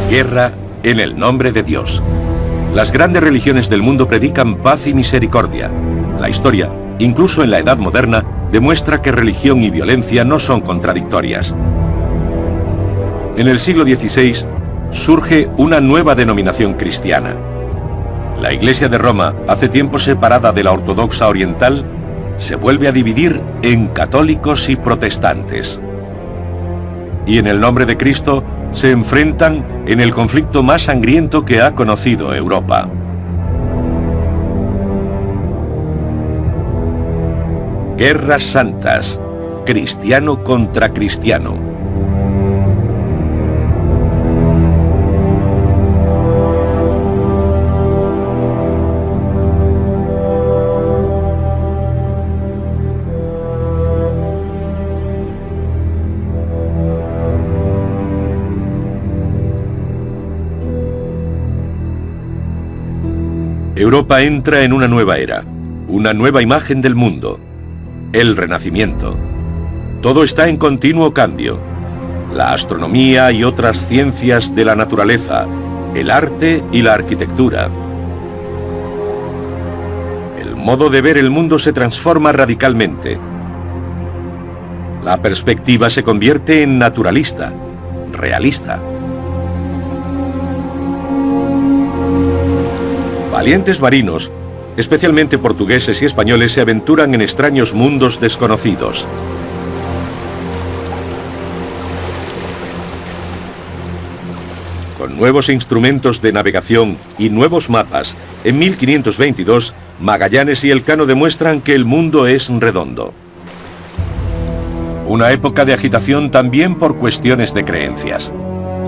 Guerra en el nombre de Dios. Las grandes religiones del mundo predican paz y misericordia. La historia, incluso en la Edad Moderna, demuestra que religión y violencia no son contradictorias. En el siglo XVI surge una nueva denominación cristiana. La Iglesia de Roma, hace tiempo separada de la ortodoxa oriental, se vuelve a dividir en católicos y protestantes. Y en el nombre de Cristo se enfrentan en el conflicto más sangriento que ha conocido Europa. Guerras santas, cristiano contra cristiano. Europa entra en una nueva era, una nueva imagen del mundo, el Renacimiento. Todo está en continuo cambio. La astronomía y otras ciencias de la naturaleza, el arte y la arquitectura. El modo de ver el mundo se transforma radicalmente. La perspectiva se convierte en naturalista, realista. Valientes marinos, especialmente portugueses y españoles, se aventuran en extraños mundos desconocidos. Con nuevos instrumentos de navegación y nuevos mapas, en 1522, Magallanes y Elcano demuestran que el mundo es redondo. Una época de agitación también por cuestiones de creencias.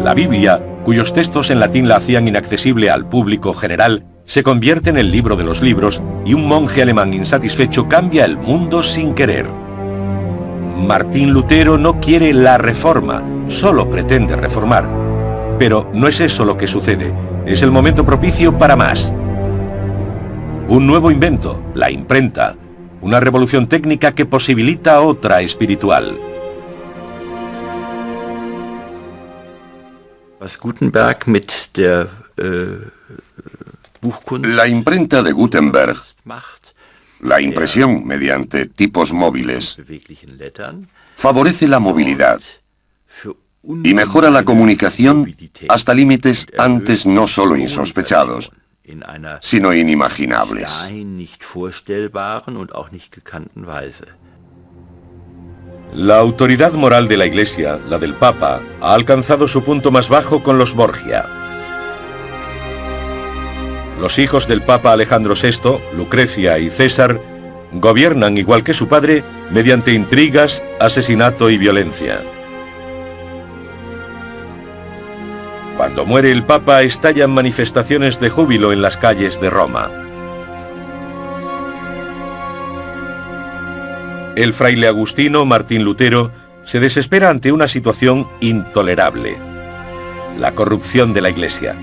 La Biblia, cuyos textos en latín la hacían inaccesible al público general, se convierte en el libro de los libros y un monje alemán insatisfecho cambia el mundo sin querer. Martín Lutero no quiere la reforma, solo pretende reformar. Pero no es eso lo que sucede, es el momento propicio para más. Un nuevo invento, la imprenta, una revolución técnica que posibilita otra espiritual. Gutenberg mit der La imprenta de Gutenberg, la impresión mediante tipos móviles, favorece la movilidad y mejora la comunicación hasta límites antes no solo insospechados, sino inimaginables. La autoridad moral de la Iglesia, la del Papa, ha alcanzado su punto más bajo con los Borgia. Los hijos del Papa Alejandro VI, Lucrecia y César, gobiernan igual que su padre mediante intrigas, asesinato y violencia. Cuando muere el Papa, estallan manifestaciones de júbilo en las calles de Roma. El fraile agustino Martín Lutero se desespera ante una situación intolerable: la corrupción de la Iglesia.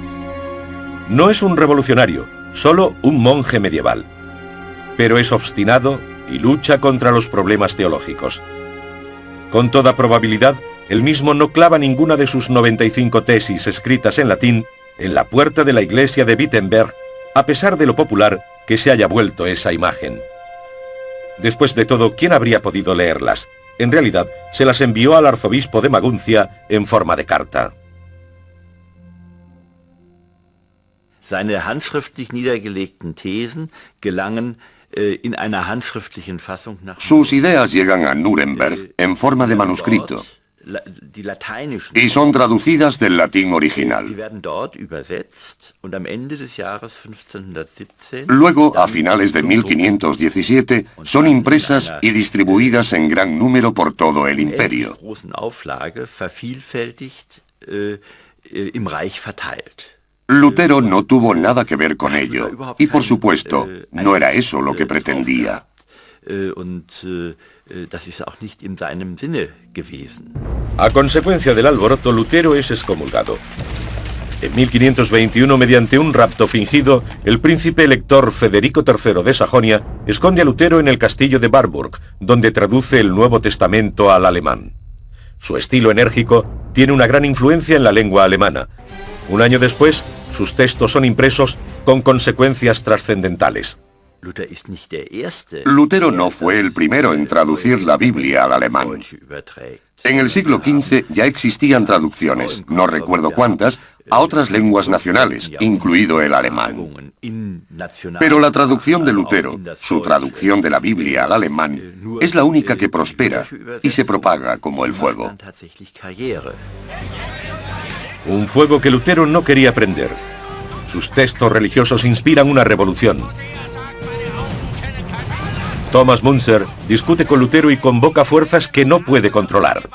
No es un revolucionario, solo un monje medieval, pero es obstinado y lucha contra los problemas teológicos. Con toda probabilidad, él mismo no clava ninguna de sus 95 tesis escritas en latín en la puerta de la iglesia de Wittenberg, a pesar de lo popular que se haya vuelto esa imagen. Después de todo, ¿quién habría podido leerlas? En realidad, se las envió al arzobispo de Maguncia en forma de carta. Seine handschriftlich niedergelegten Thesen gelangen in einer handschriftlichen Fassung nach... Sus ideas llegan a Nuremberg en forma de manuscrito y son traducidas del latín original. Luego, a finales de 1517, son impresas y distribuidas en gran número por todo el imperio. Lutero no tuvo nada que ver con ello, y por supuesto, no era eso lo que pretendía. A consecuencia del alboroto, Lutero es excomulgado. En 1521, mediante un rapto fingido, el príncipe elector Federico III de Sajonia esconde a Lutero en el castillo de Warburg, donde traduce el Nuevo Testamento al alemán. Su estilo enérgico tiene una gran influencia en la lengua alemana. Un año después, sus textos son impresos con consecuencias trascendentales. Lutero no fue el primero en traducir la Biblia al alemán. En el siglo XV ya existían traducciones, no recuerdo cuántas, a otras lenguas nacionales, incluido el alemán. Pero la traducción de Lutero, su traducción de la Biblia al alemán, es la única que prospera y se propaga como el fuego. Un fuego que Lutero no quería prender. Sus textos religiosos inspiran una revolución. Thomas Müntzer discute con Lutero y convoca fuerzas que no puede controlar.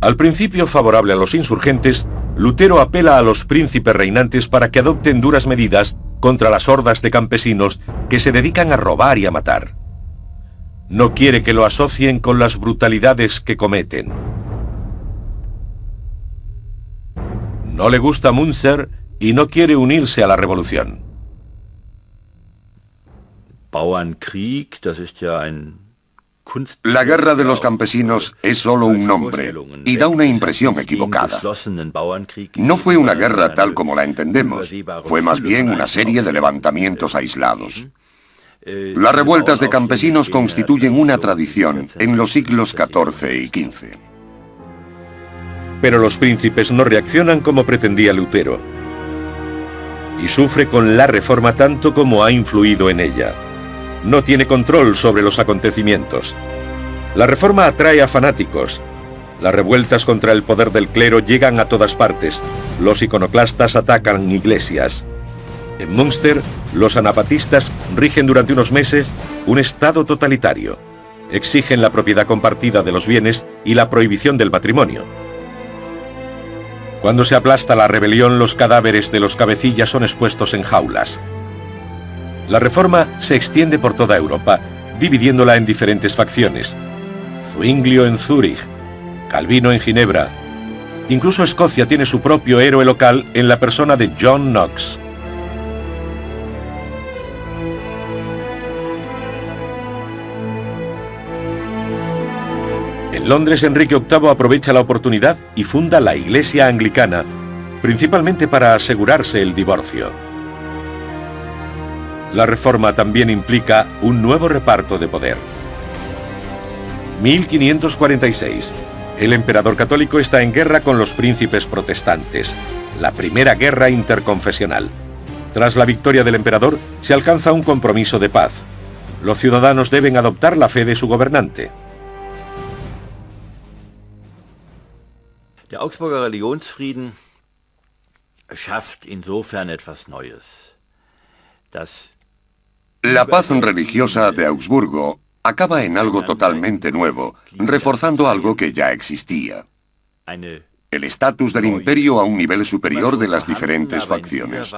Al principio favorable a los insurgentes, Lutero apela a los príncipes reinantes para que adopten duras medidas contra las hordas de campesinos que se dedican a robar y a matar. No quiere que lo asocien con las brutalidades que cometen. No le gusta Müntzer y no quiere unirse a la revolución. La guerra de los campesinos es solo un nombre y da una impresión equivocada. No fue una guerra tal como la entendemos, fue más bien una serie de levantamientos aislados. Las revueltas de campesinos constituyen una tradición en los siglos XIV y XV. Pero los príncipes no reaccionan como pretendía Lutero. Y sufre con la Reforma tanto como ha influido en ella. No tiene control sobre los acontecimientos. La Reforma atrae a fanáticos. Las revueltas contra el poder del clero llegan a todas partes. Los iconoclastas atacan iglesias. En Münster, los anabatistas rigen durante unos meses un estado totalitario. Exigen la propiedad compartida de los bienes y la prohibición del matrimonio. Cuando se aplasta la rebelión, los cadáveres de los cabecillas son expuestos en jaulas. La Reforma se extiende por toda Europa, dividiéndola en diferentes facciones. Zwinglio en Zúrich, Calvino en Ginebra. Incluso Escocia tiene su propio héroe local en la persona de John Knox. En Londres, Enrique VIII aprovecha la oportunidad y funda la Iglesia Anglicana, principalmente para asegurarse el divorcio. La Reforma también implica un nuevo reparto de poder. 1546. El emperador católico está en guerra con los príncipes protestantes. La primera guerra interconfesional. Tras la victoria del emperador, se alcanza un compromiso de paz. Los ciudadanos deben adoptar la fe de su gobernante. Der Augsburger Religionsfrieden schafft insofern etwas Neues. La paz religiosa de Augsburgo acaba en algo totalmente nuevo, reforzando algo que ya existía. El estatus del imperio a un nivel superior de las diferentes facciones.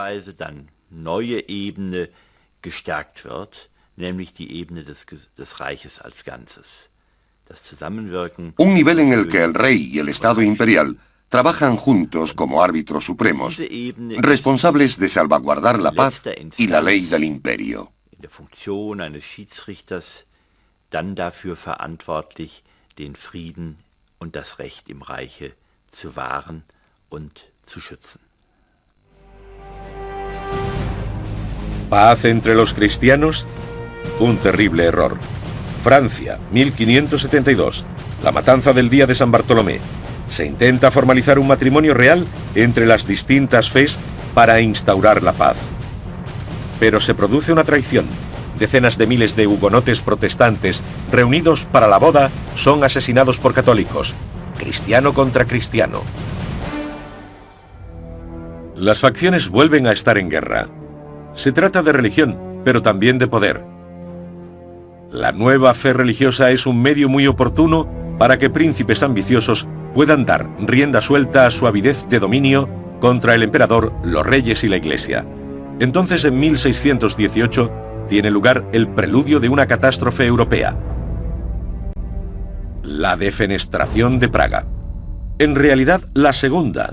Un nivel en el que el rey y el Estado imperial trabajan juntos como árbitros supremos, responsables de salvaguardar la paz y la ley del imperio. Dann dafür verantwortlich, den Frieden und das Recht im Reiche zu wahren und zu schützen. Paz entre los cristianos, un terrible error. Francia, 1572, la matanza del día de San Bartolomé. Se intenta formalizar un matrimonio real entre las distintas fes para instaurar la paz. Pero se produce una traición. Decenas de miles de hugonotes protestantes reunidos para la boda son asesinados por católicos, cristiano contra cristiano. Las facciones vuelven a estar en guerra. Se trata de religión, pero también de poder. La nueva fe religiosa es un medio muy oportuno para que príncipes ambiciosos puedan dar rienda suelta a su avidez de dominio contra el emperador, los reyes y la iglesia. Entonces, en 1618, tiene lugar el preludio de una catástrofe europea. La defenestración de Praga. En realidad, la segunda.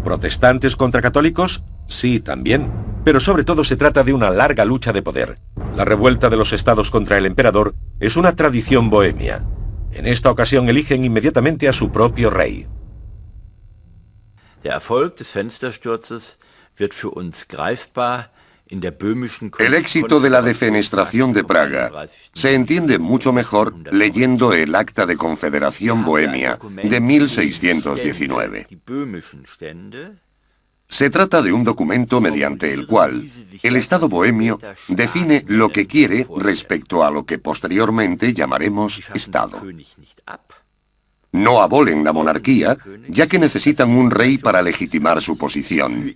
Protestantes contra católicos Sí, también, pero sobre todo se trata de una larga lucha de poder. La revuelta de los estados contra el emperador es una tradición bohemia. En esta ocasión eligen inmediatamente a su propio rey. Der Erfolg des Fenstersturzes wird für uns greifbar. El éxito de la defenestración de Praga se entiende mucho mejor leyendo el Acta de Confederación Bohemia de 1619. Se trata de un documento mediante el cual el Estado bohemio define lo que quiere respecto a lo que posteriormente llamaremos Estado. No abolen la monarquía, ya que necesitan un rey para legitimar su posición.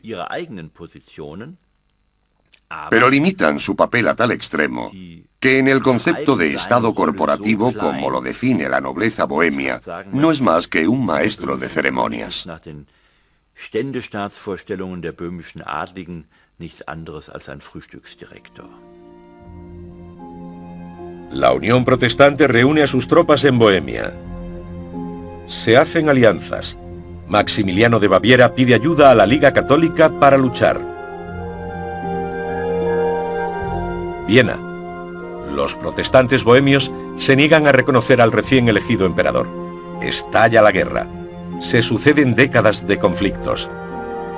Pero limitan su papel a tal extremo que en el concepto de Estado corporativo, como lo define la nobleza bohemia, no es más que un maestro de ceremonias. Ständestaatsvorstellungen der böhmischen Adligen nichts anderes als ein Frühstücksdirektor. La Unión Protestante reúne a sus tropas en Bohemia. Se hacen alianzas. Maximiliano de Baviera pide ayuda a la Liga Católica para luchar. Viena. Los protestantes bohemios se niegan a reconocer al recién elegido emperador. Estalla la guerra. Se suceden décadas de conflictos.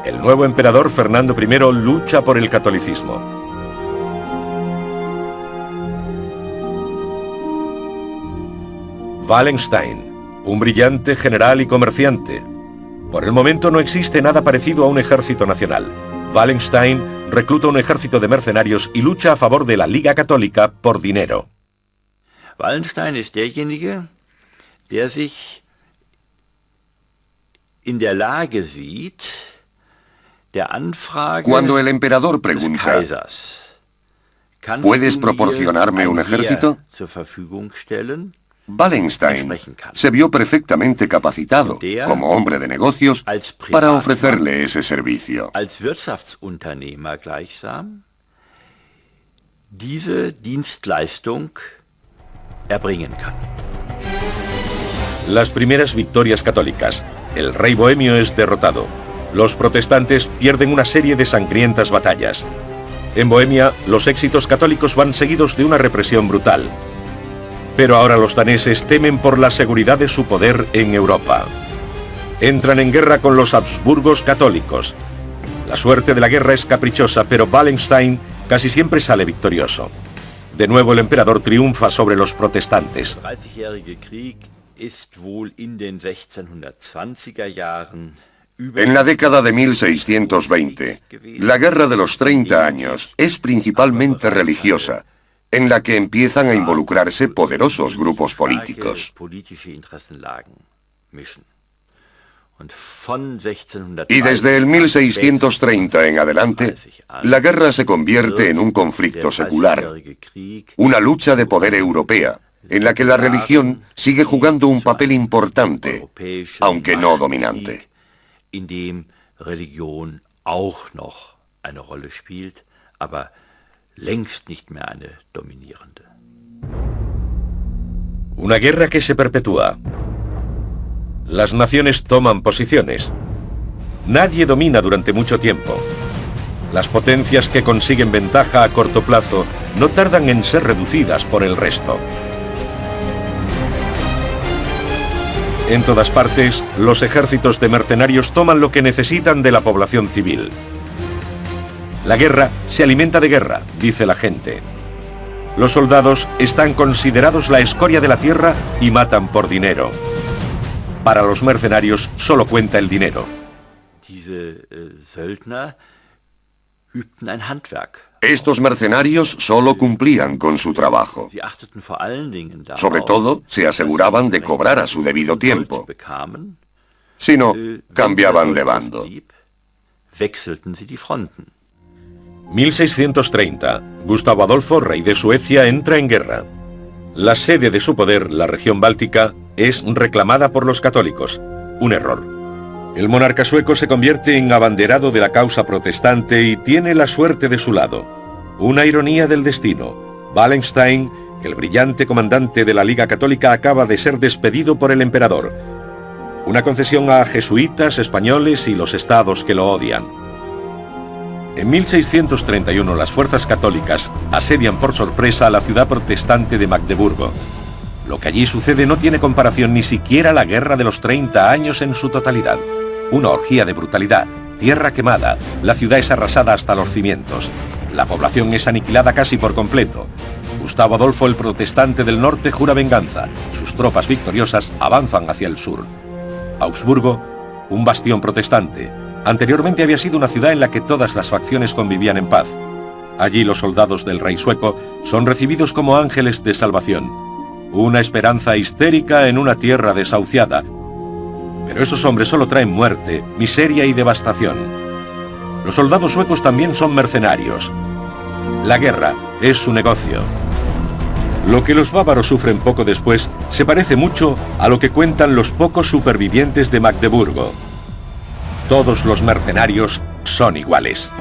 El nuevo emperador Fernando I lucha por el catolicismo. Wallenstein, un brillante general y comerciante. Por el momento no existe nada parecido a un ejército nacional. Wallenstein recluta un ejército de mercenarios y lucha a favor de la Liga Católica por dinero. Wallenstein ist derjenige, der sich in der Lage sieht, der Anfrage Cuando el emperador pregunta, ¿puedes proporcionarme un ejército? Zur Verfügung stellen? Wallenstein se vio perfectamente capacitado, como hombre de negocios, para ofrecerle ese servicio. Als Wirtschaftsunternehmer gleichsam diese Dienstleistung erbringen kann. Las primeras victorias católicas. El rey bohemio es derrotado. Los protestantes pierden una serie de sangrientas batallas. En Bohemia, los éxitos católicos van seguidos de una represión brutal. Pero ahora los daneses temen por la seguridad de su poder en Europa. Entran en guerra con los Habsburgos católicos. La suerte de la guerra es caprichosa, pero Wallenstein casi siempre sale victorioso. De nuevo el emperador triunfa sobre los protestantes. En la década de 1620, la Guerra de los 30 años es principalmente religiosa, en la que empiezan a involucrarse poderosos grupos políticos. Y desde el 1630 en adelante, la guerra se convierte en un conflicto secular, una lucha de poder europea, en la que la religión sigue jugando un papel importante, aunque no dominante. In dem Religion auch noch eine Rolle spielt, aber längst nicht mehr eine dominierende. Una guerra que se perpetúa. Las naciones toman posiciones. Nadie domina durante mucho tiempo. Las potencias que consiguen ventaja a corto plazo no tardan en ser reducidas por el resto. En todas partes, los ejércitos de mercenarios toman lo que necesitan de la población civil. La guerra se alimenta de guerra, dice la gente. Los soldados están considerados la escoria de la tierra y matan por dinero. Para los mercenarios solo cuenta el dinero. Estos mercenarios solo cumplían con su trabajo. Sobre todo, se aseguraban de cobrar a su debido tiempo. Si no, cambiaban de bando. 1630. Gustavo Adolfo, rey de Suecia, entra en guerra. La sede de su poder, la región báltica, es reclamada por los católicos. Un error. El monarca sueco se convierte en abanderado de la causa protestante y tiene la suerte de su lado. Una ironía del destino. Wallenstein, el brillante comandante de la Liga Católica, acaba de ser despedido por el emperador. Una concesión a jesuitas, españoles y los estados que lo odian. En 1631 las fuerzas católicas asedian por sorpresa a la ciudad protestante de Magdeburgo. Lo que allí sucede no tiene comparación ni siquiera a la Guerra de los 30 años en su totalidad. Una orgía de brutalidad, tierra quemada, la ciudad es arrasada hasta los cimientos. La población es aniquilada casi por completo. Gustavo Adolfo, el protestante del norte, jura venganza. Sus tropas victoriosas avanzan hacia el sur. Augsburgo, un bastión protestante. Anteriormente había sido una ciudad en la que todas las facciones convivían en paz. Allí los soldados del rey sueco son recibidos como ángeles de salvación. Una esperanza histérica en una tierra desahuciada. Pero esos hombres solo traen muerte, miseria y devastación. Los soldados suecos también son mercenarios. La guerra es su negocio. Lo que los bávaros sufren poco después se parece mucho a lo que cuentan los pocos supervivientes de Magdeburgo. Todos los mercenarios son iguales.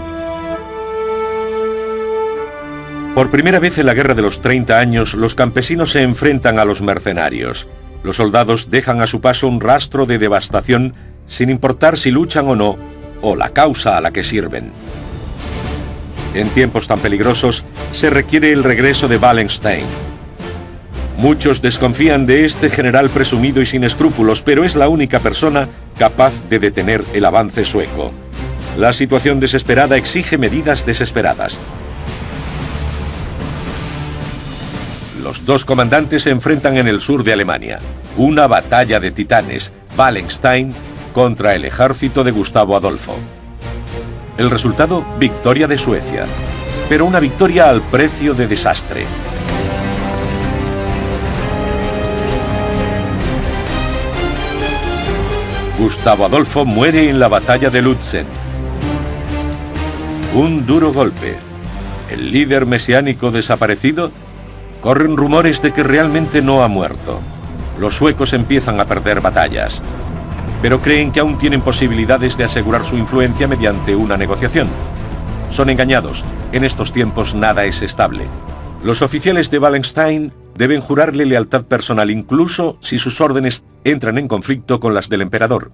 Por primera vez en la Guerra de los 30 años, los campesinos se enfrentan a los mercenarios. Los soldados dejan a su paso un rastro de devastación sin importar si luchan o no, o la causa a la que sirven. En tiempos tan peligrosos, se requiere el regreso de Wallenstein. Muchos desconfían de este general presumido y sin escrúpulos, pero es la única persona capaz de detener el avance sueco. La situación desesperada exige medidas desesperadas. Los dos comandantes se enfrentan en el sur de Alemania. Una batalla de titanes, Wallenstein contra el ejército de Gustavo Adolfo. El resultado, victoria de Suecia, pero una victoria al precio de desastre. Gustavo Adolfo muere en la batalla de Lützen. Un duro golpe. El líder mesiánico desaparecido. Corren rumores de que realmente no ha muerto. Los suecos empiezan a perder batallas, pero creen que aún tienen posibilidades de asegurar su influencia mediante una negociación. Son engañados. En estos tiempos nada es estable. Los oficiales de Wallenstein deben jurarle lealtad personal incluso si sus órdenes entran en conflicto con las del emperador.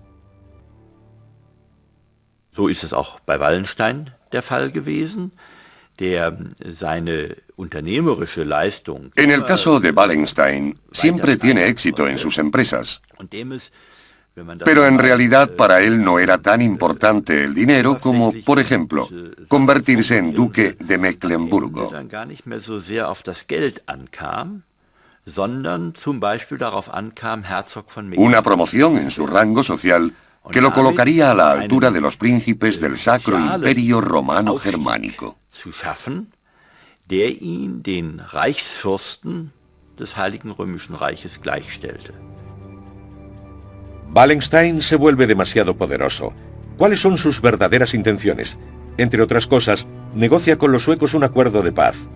So ist es auch bei Wallenstein der Fall gewesen, der seine unternehmerische Leistung. En el caso de Wallenstein, siempre tiene éxito en sus empresas. Pero en realidad para él no era tan importante el dinero como, por ejemplo, convertirse en duque de Mecklemburgo. Una promoción en su rango social que lo colocaría a la altura de los príncipes del Sacro Imperio Romano Germánico. Der ihn den Reichsfürsten des Heiligen Römischen Reiches gleichstellte. Wallenstein se vuelve demasiado poderoso. ¿Cuáles son sus verdaderas intenciones? Entre otras cosas, negocia con los suecos un acuerdo de paz.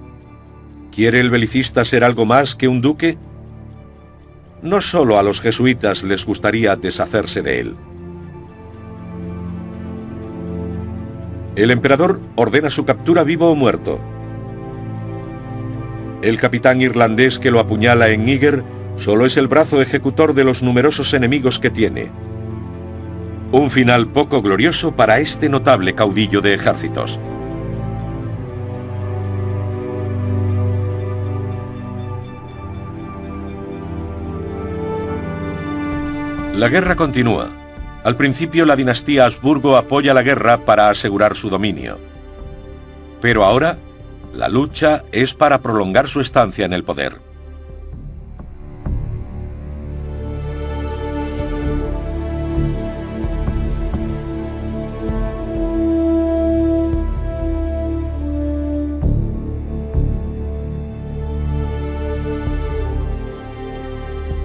¿Quiere el belicista ser algo más que un duque? No solo a los jesuitas les gustaría deshacerse de él. El emperador ordena su captura vivo o muerto. El capitán irlandés que lo apuñala en Níger solo es el brazo ejecutor de los numerosos enemigos que tiene. Un final poco glorioso para este notable caudillo de ejércitos. La guerra continúa. Al principio la dinastía Habsburgo apoya la guerra para asegurar su dominio. Pero ahora, la lucha es para prolongar su estancia en el poder.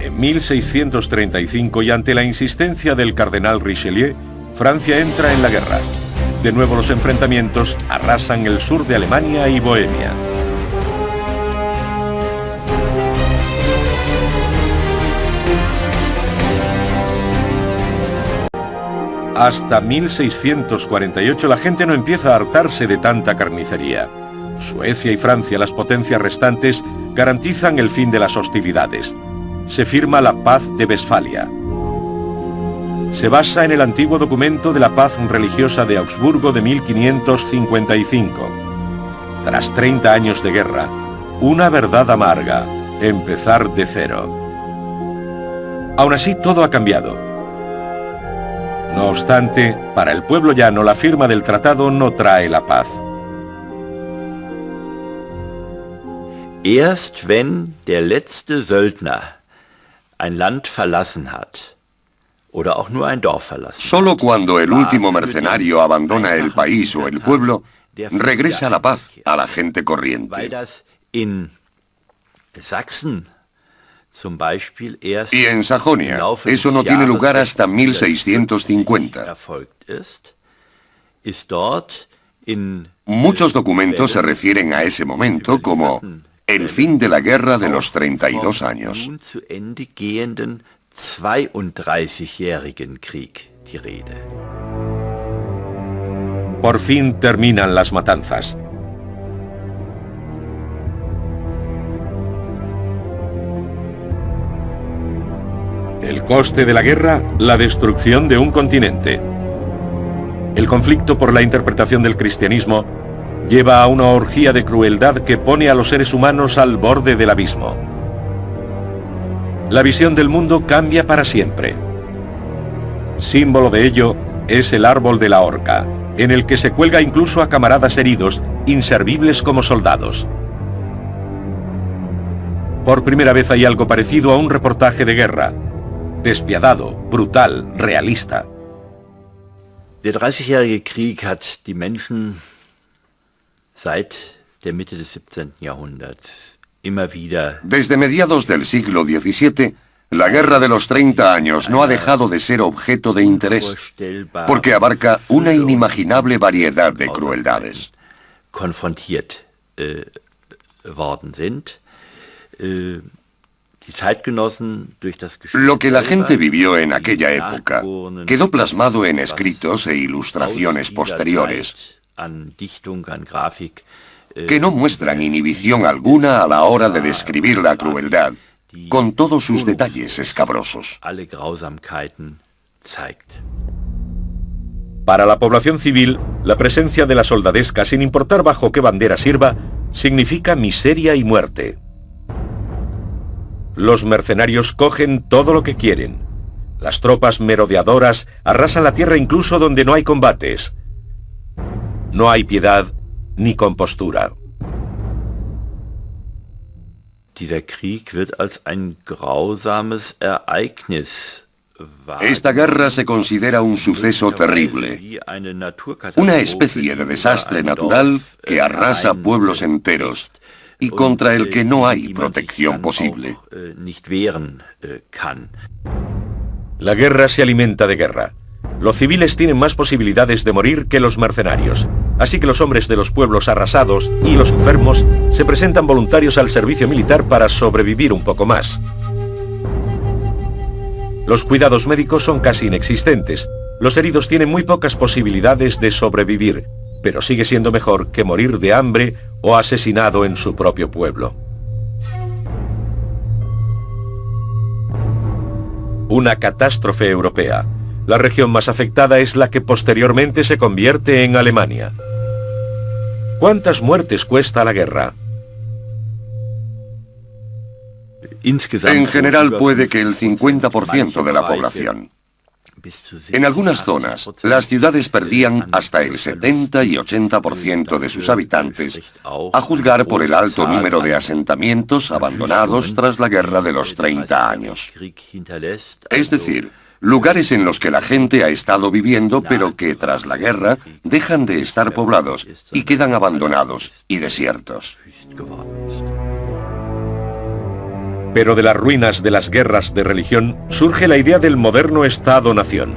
En 1635, y ante la insistencia del cardenal Richelieu, Francia entra en la guerra. De nuevo los enfrentamientos arrasan el sur de Alemania y Bohemia. Hasta 1648 la gente no empieza a hartarse de tanta carnicería. Suecia y Francia, las potencias restantes, garantizan el fin de las hostilidades. Se firma la Paz de Westfalia. se basa en el antiguo documento de la paz religiosa de Augsburgo de 1555. Tras 30 años de guerra, una verdad amarga, empezar de cero. Aún así, todo ha cambiado. No obstante, para el pueblo llano, la firma del tratado no trae la paz. Erst wenn der letzte Söldner ein Land verlassen hat, oder auch nur ein Dorf verlassen. Solo cuando el último mercenario abandona el país o el pueblo, regresa la paz a la gente corriente. Weil das in Sachsen zum Beispiel erst Y en Sajonia, eso no tiene lugar hasta 1650. erfolgt ist dort in Muchos documentos se refieren a ese momento como el fin de la guerra de los 32 años. nun zu Ende gehenden 32-jährigen Krieg die Rede. Por fin terminan las matanzas. El coste de la guerra, la destrucción de un continente. El conflicto por la interpretación del cristianismo lleva a una orgía de crueldad que pone a los seres humanos al borde del abismo. La visión del mundo cambia para siempre. Símbolo de ello es el árbol de la horca, en el que se cuelga incluso a camaradas heridos, inservibles como soldados. Por primera vez hay algo parecido a un reportaje de guerra. Despiadado, brutal, realista. Der 30-jährige Krieg hat die Menschen seit der Mitte des 17. Jahrhunderts immer wieder... Desde mediados del siglo XVII, la guerra de los 30 años no ha dejado de ser objeto de interés, porque abarca una inimaginable variedad de crueldades. ...konfrontiert worden sind. Lo que la gente vivió en aquella época quedó plasmado en escritos e ilustraciones posteriores que no muestran inhibición alguna a la hora de describir la crueldad, con todos sus detalles escabrosos. Para la población civil, la presencia de la soldadesca, sin importar bajo qué bandera sirva, significa miseria y muerte. Los mercenarios cogen todo lo que quieren. Las tropas merodeadoras arrasan la tierra incluso donde no hay combates. No hay piedad ni compostura. Dieser Krieg wird als ein grausames Ereignis Esta guerra se considera un suceso terrible, una especie de desastre natural que arrasa pueblos enteros y contra el que no hay protección posible. La guerra se alimenta de guerra. Los civiles tienen más posibilidades de morir que los mercenarios, así que los hombres de los pueblos arrasados y los enfermos se presentan voluntarios al servicio militar para sobrevivir un poco más. Los cuidados médicos son casi inexistentes. Los heridos tienen muy pocas posibilidades de sobrevivir, pero sigue siendo mejor que morir de hambre o asesinado en su propio pueblo. Una catástrofe europea. La región más afectada es la que posteriormente se convierte en Alemania. ¿Cuántas muertes cuesta la guerra? En general puede que el 50% de la población. En algunas zonas, las ciudades perdían hasta el 70 y 80% de sus habitantes, a juzgar por el alto número de asentamientos abandonados tras la guerra de los 30 años. Es decir, lugares en los que la gente ha estado viviendo, pero que tras la guerra dejan de estar poblados y quedan abandonados y desiertos. Pero de las ruinas de las guerras de religión surge la idea del moderno Estado-nación.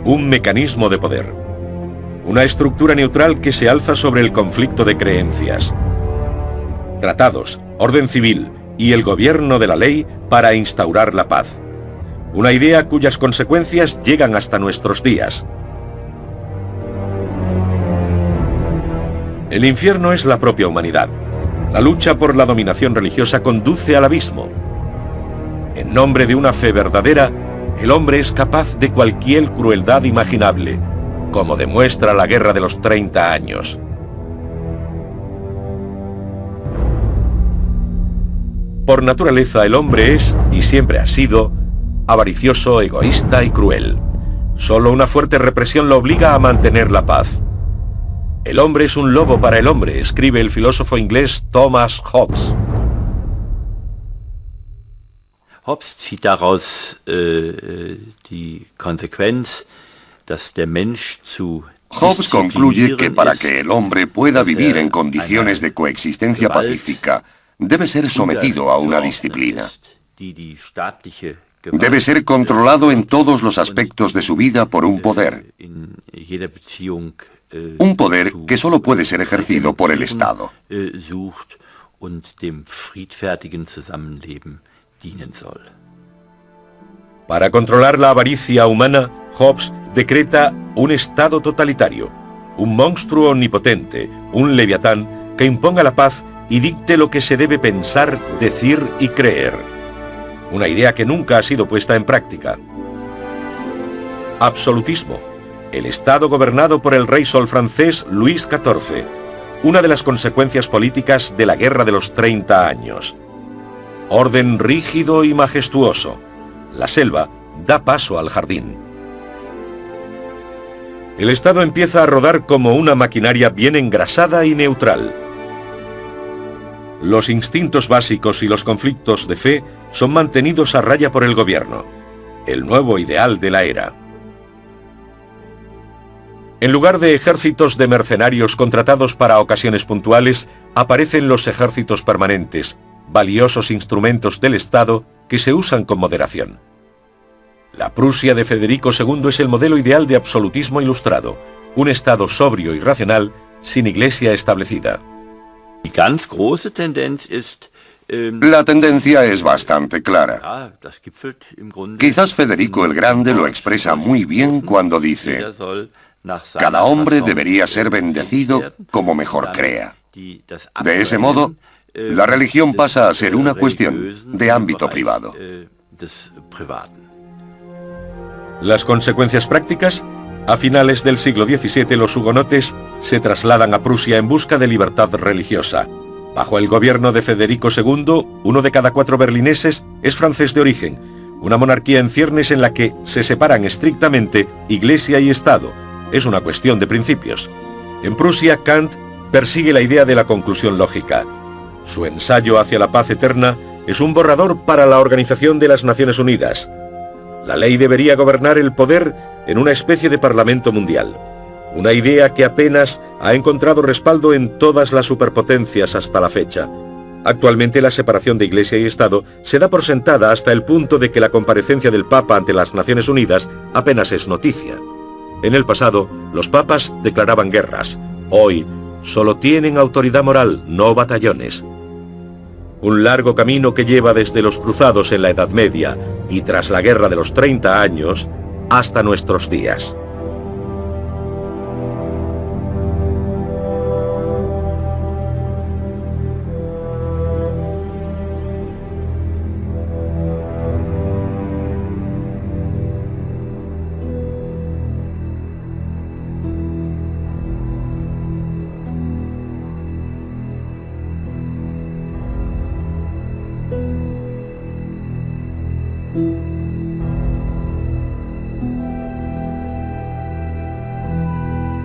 Un mecanismo de poder. Una estructura neutral que se alza sobre el conflicto de creencias. Tratados, orden civil y el gobierno de la ley para instaurar la paz. Una idea cuyas consecuencias llegan hasta nuestros días. El infierno es la propia humanidad. La lucha por la dominación religiosa conduce al abismo. En nombre de una fe verdadera, El hombre es capaz de cualquier crueldad imaginable, como demuestra la Guerra de los 30 años. Por naturaleza el hombre es, y siempre ha sido, avaricioso, egoísta y cruel. Solo una fuerte represión lo obliga a mantener la paz. El hombre es un lobo para el hombre, escribe el filósofo inglés Thomas Hobbes. Hobbes zieht daraus die Konsequenz, dass der Mensch zu Hobbes concluye que para que el hombre pueda vivir en condiciones de coexistencia pacífica, debe ser sometido a una disciplina. Debe ser controlado en todos los aspectos de su vida por un poder. Un poder que solo puede ser ejercido por el Estado. Para controlar la avaricia humana, Hobbes decreta un Estado totalitario, un monstruo omnipotente, un leviatán que imponga la paz y dicte lo que se debe pensar, decir y creer. Una idea que nunca ha sido puesta en práctica. Absolutismo. El Estado gobernado por el rey sol francés Luis XIV. Una de las consecuencias políticas de la Guerra de los 30 años. Orden rígido y majestuoso. La selva da paso al jardín. El Estado empieza a rodar como una maquinaria bien engrasada y neutral. Los instintos básicos y los conflictos de fe son mantenidos a raya por el gobierno, el nuevo ideal de la era. En lugar de ejércitos de mercenarios contratados para ocasiones puntuales, aparecen los ejércitos permanentes, valiosos instrumentos del Estado que se usan con moderación. La Prusia de Federico II es el modelo ideal de absolutismo ilustrado, un Estado sobrio y racional sin iglesia establecida. La tendencia es bastante clara. Quizás Federico el Grande lo expresa muy bien cuando dice: cada hombre debería ser bendecido como mejor crea. De ese modo, la religión pasa a ser una cuestión de ámbito privado. Las consecuencias prácticas: a finales del siglo XVII los hugonotes se trasladan a Prusia en busca de libertad religiosa. Bajo el gobierno de Federico II, 1 de cada 4 berlineses es francés de origen, una monarquía en ciernes en la que se separan estrictamente Iglesia y Estado. Es una cuestión de principios. En Prusia, Kant persigue la idea de la conclusión lógica. Su ensayo hacia la paz eterna es un borrador para la Organización de las Naciones Unidas. La ley debería gobernar el poder en una especie de parlamento mundial. Una idea que apenas ha encontrado respaldo en todas las superpotencias hasta la fecha. Actualmente la separación de Iglesia y Estado se da por sentada hasta el punto de que la comparecencia del Papa ante las Naciones Unidas apenas es noticia. En el pasado, los papas declaraban guerras. Hoy, solo tienen autoridad moral, no batallones. Un largo camino que lleva desde los cruzados en la Edad Media y tras la Guerra de los 30 años hasta nuestros días.